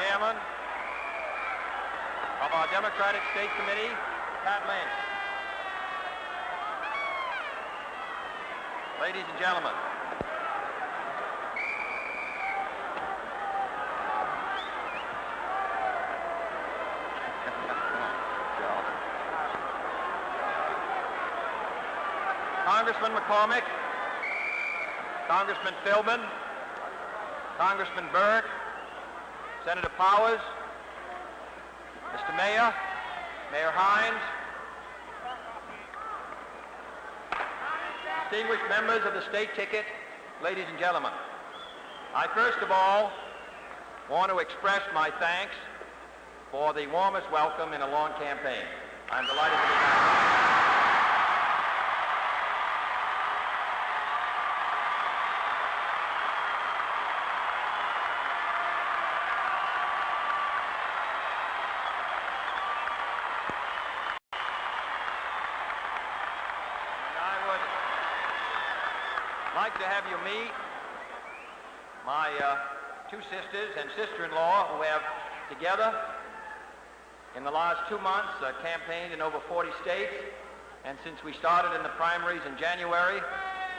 Chairman of our Democratic State Committee, Pat Lynch. Ladies and gentlemen, Congressman McCormack, Congressman Philbin, Congressman Burke, Senator Powers, Mr. Mayor, Mayor Hynes, distinguished members of the state ticket, ladies and gentlemen, I first of all want to express my thanks for the warmest welcome in a long campaign. I'm delighted to be back. I'd like to have you meet my two sisters and sister-in-law who have together in the last 2 months campaigned in over 40 states, and since we started in the primaries in January,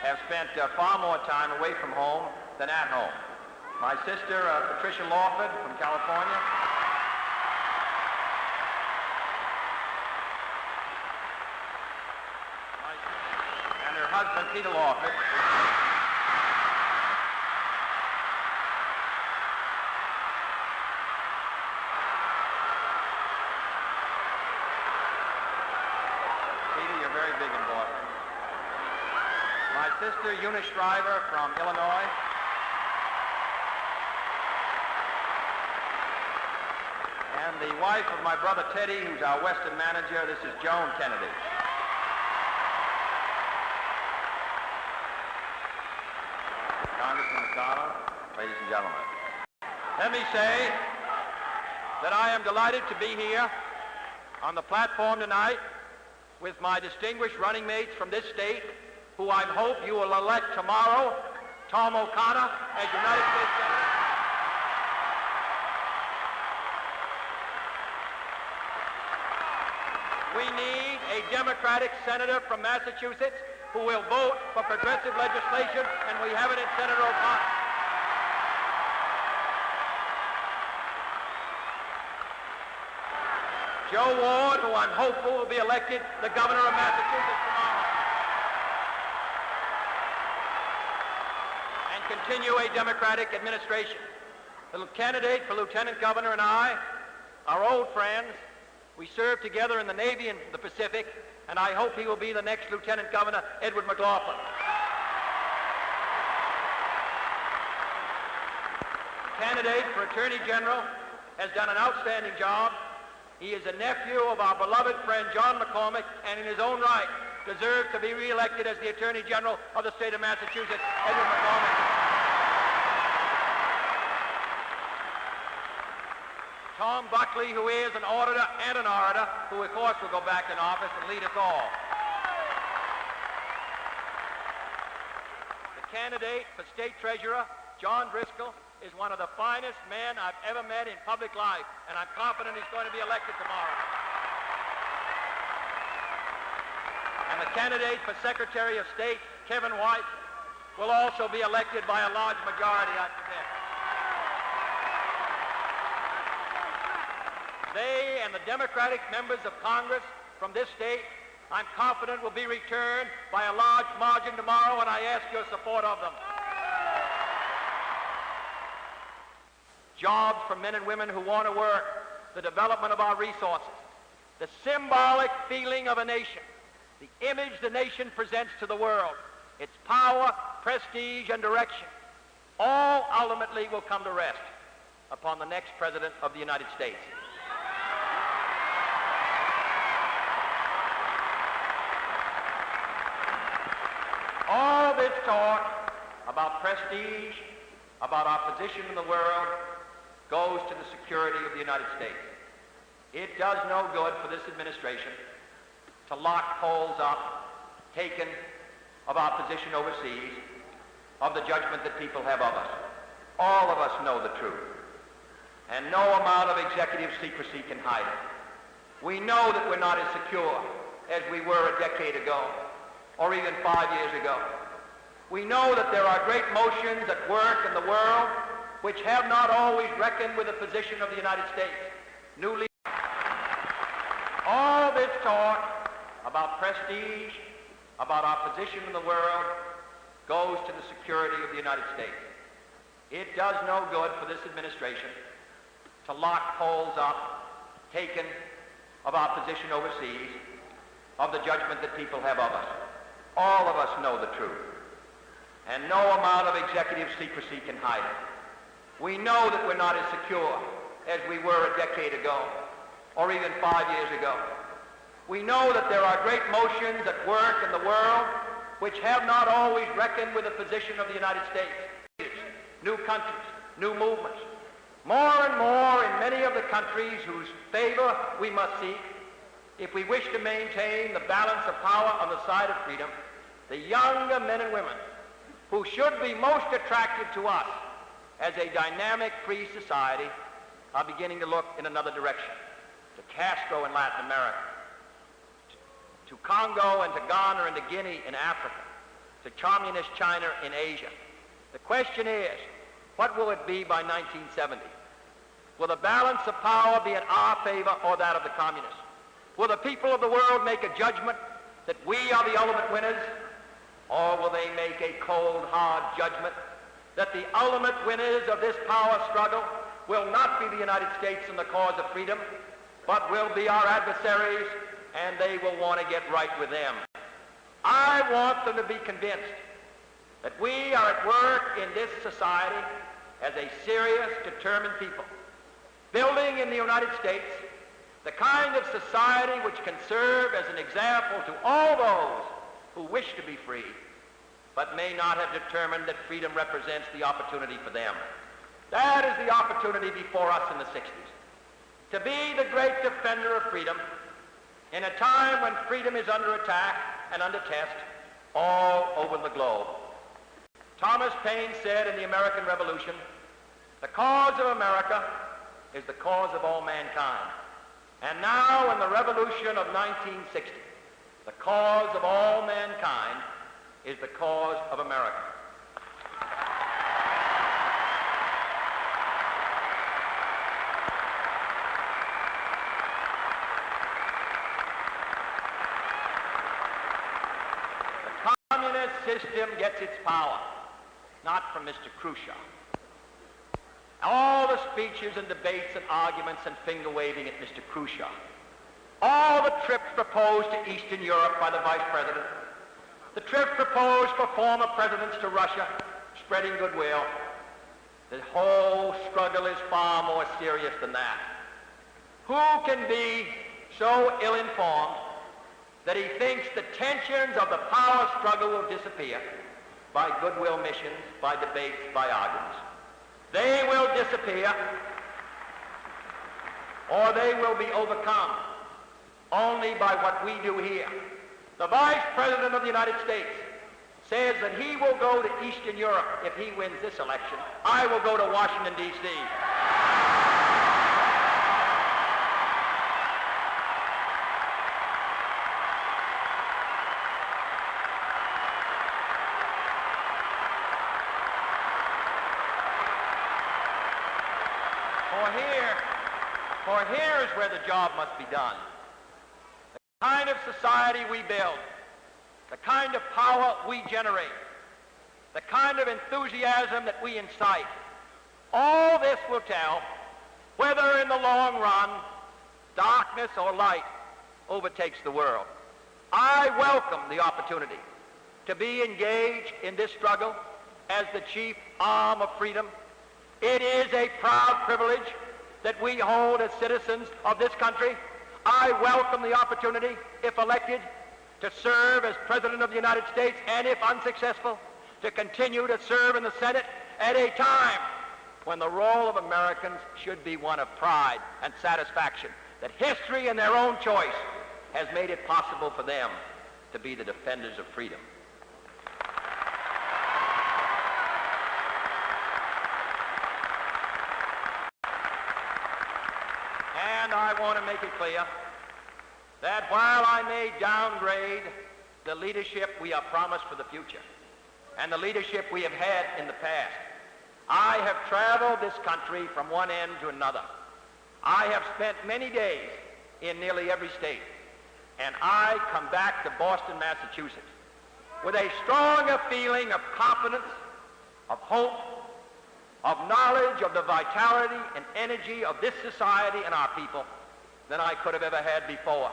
have spent far more time away from home than at home. My sister, Patricia Lawford from California, and her husband, Peter Lawford. Very big in Boston. My sister, Eunice Shriver from Illinois. And the wife of my brother Teddy, who's our Western manager, this is Joan Kennedy. Congressman McConnell, ladies and gentlemen. Let me say that I am delighted to be here on the platform tonight with my distinguished running mates from this state, who I hope you will elect tomorrow, Tom O'Connor as United States Senator. We need a Democratic senator from Massachusetts who will vote for progressive legislation, and we have it in Senator O'Connor. Joe Ward, who I'm hopeful will be elected the governor of Massachusetts tomorrow. And continue a Democratic administration. The candidate for lieutenant governor and I are old friends. We served together in the Navy in the Pacific, and I hope he will be the next lieutenant governor, Edward McLaughlin. The candidate for attorney general has done an outstanding job. He is a nephew of our beloved friend John McCormack, and in his own right deserves to be re-elected as the Attorney General of the state of Massachusetts, Edward McCormack. Tom Buckley, who is an auditor and an orator, who of course will go back in office and lead us all. The candidate for state treasurer, John Driscoll, is one of the finest men I've ever met in public life, and I'm confident he's going to be elected tomorrow. And the candidate for Secretary of State, Kevin White, will also be elected by a large majority, I predict. They and the Democratic members of Congress from this state, I'm confident, will be returned by a large margin tomorrow, and I ask your support of them. Jobs for men and women who want to work, the development of our resources, the symbolic feeling of a nation, the image the nation presents to the world, its power, prestige, and direction, all ultimately will come to rest upon the next President of the United States. All this talk about prestige, about our position in the world, goes to the security of the United States. It does no good for this administration to lock polls up, taken of our position overseas, of the judgment that people have of us. All of us know the truth. and no amount of executive secrecy can hide it. We know that we're not as secure as we were a decade ago, or even 5 years ago. We know that there are great motions at work in the world which have not always reckoned with the position of the United States. All this talk about prestige, about our position in the world, goes to the security of the United States. It does no good for this administration to lock polls up, taken of our position overseas, of the judgment that people have of us. All of us know the truth, and no amount of executive secrecy can hide it. We know that we're not as secure as we were a decade ago, or even 5 years ago. We know that there are great motions at work in the world which have not always reckoned with the position of the United States. New countries, new movements. More and more in many of the countries whose favor we must seek, if we wish to maintain the balance of power on the side of freedom, the younger men and women who should be most attractive to us as a dynamic free society are beginning to look in another direction, to Castro in Latin America, to Congo and to Ghana and to Guinea in Africa, to communist China in Asia. The question is, what will it be by 1970? Will the balance of power be in our favor or that of the communists? Will the people of the world make a judgment that we are the ultimate winners, or will they make a cold, hard judgment that the ultimate winners of this power struggle will not be the United States in the cause of freedom, but will be our adversaries, and they will want to get right with them? I want them to be convinced that we are at work in this society as a serious, determined people, building in the United States the kind of society which can serve as an example to all those who wish to be free, but may not have determined that freedom represents the opportunity for them. That is the opportunity before us in the 60s, to be the great defender of freedom in a time when freedom is under attack and under test all over the globe. Thomas Paine said in the American Revolution, "The cause of America is the cause of all mankind." And now in the revolution of 1960, the cause of all mankind is the cause of America. The communist system gets its power not from Mr. Khrushchev. All the speeches and debates and arguments and finger-waving at Mr. Khrushchev, all the trips proposed to Eastern Europe by the Vice President, the trips proposed for former presidents to Russia, spreading goodwill, the whole struggle is far more serious than that. Who can be so ill-informed that he thinks the tensions of the power struggle will disappear by goodwill missions, by debates, by arguments? They will disappear, or they will be overcome only by what we do here. The Vice President of the United States says that he will go to Eastern Europe if he wins this election. I will go to Washington, D.C. For here is where the job must be done. The kind of society we build, the kind of power we generate, the kind of enthusiasm that we incite, all this will tell whether in the long run darkness or light overtakes the world. I welcome the opportunity to be engaged in this struggle as the chief arm of freedom. It is a proud privilege that we hold as citizens of this country. I welcome the opportunity, if elected, to serve as President of the United States, and if unsuccessful, to continue to serve in the Senate at a time when the role of Americans should be one of pride and satisfaction, that history and their own choice has made it possible for them to be the defenders of freedom. And I want to make it clear that while I may downgrade the leadership we are promised for the future and the leadership we have had in the past, I have traveled this country from one end to another. I have spent many days in nearly every state, and I come back to Boston, Massachusetts, with a stronger feeling of confidence, of hope, of knowledge of the vitality and energy of this society and our people than I could have ever had before.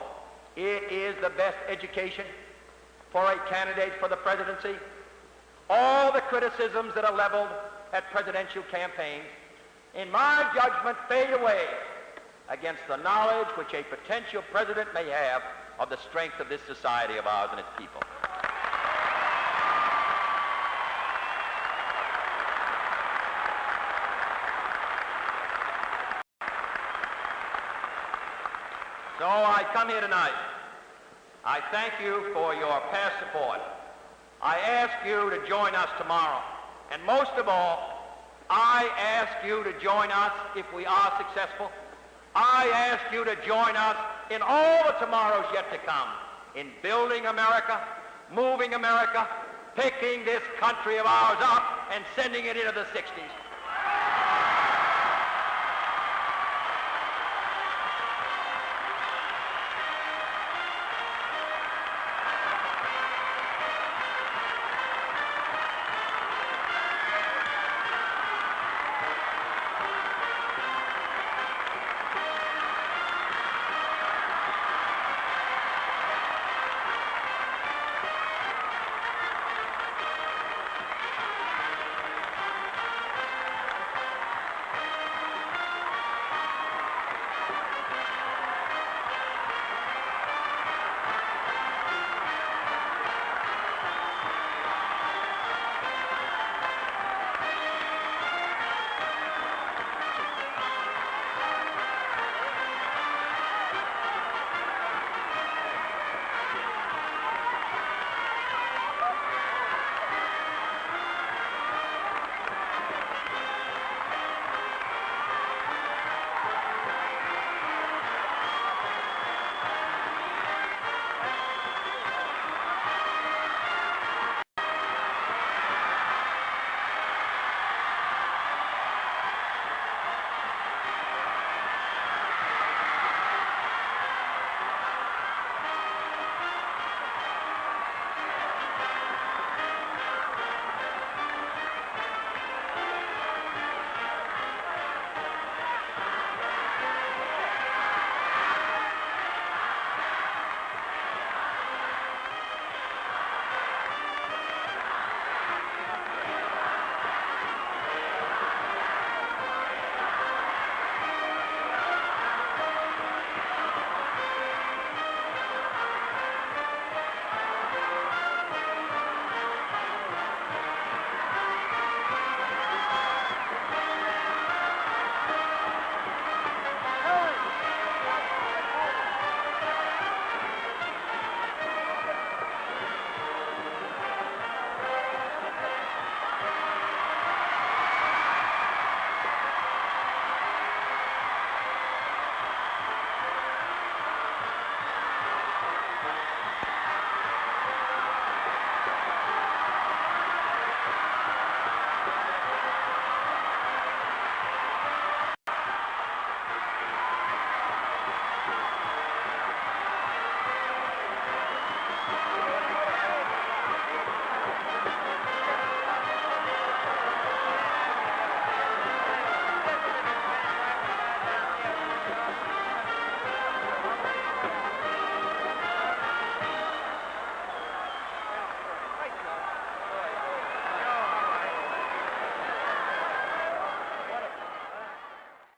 It is the best education for a candidate for the presidency. All the criticisms that are leveled at presidential campaigns, in my judgment, fade away against the knowledge which a potential president may have of the strength of this society of ours and its people. So I come here tonight. I thank you for your past support. I ask you to join us tomorrow. And most of all, I ask you to join us if we are successful. I ask you to join us in all the tomorrows yet to come, in building America, moving America, picking this country of ours up and sending it into the 60s.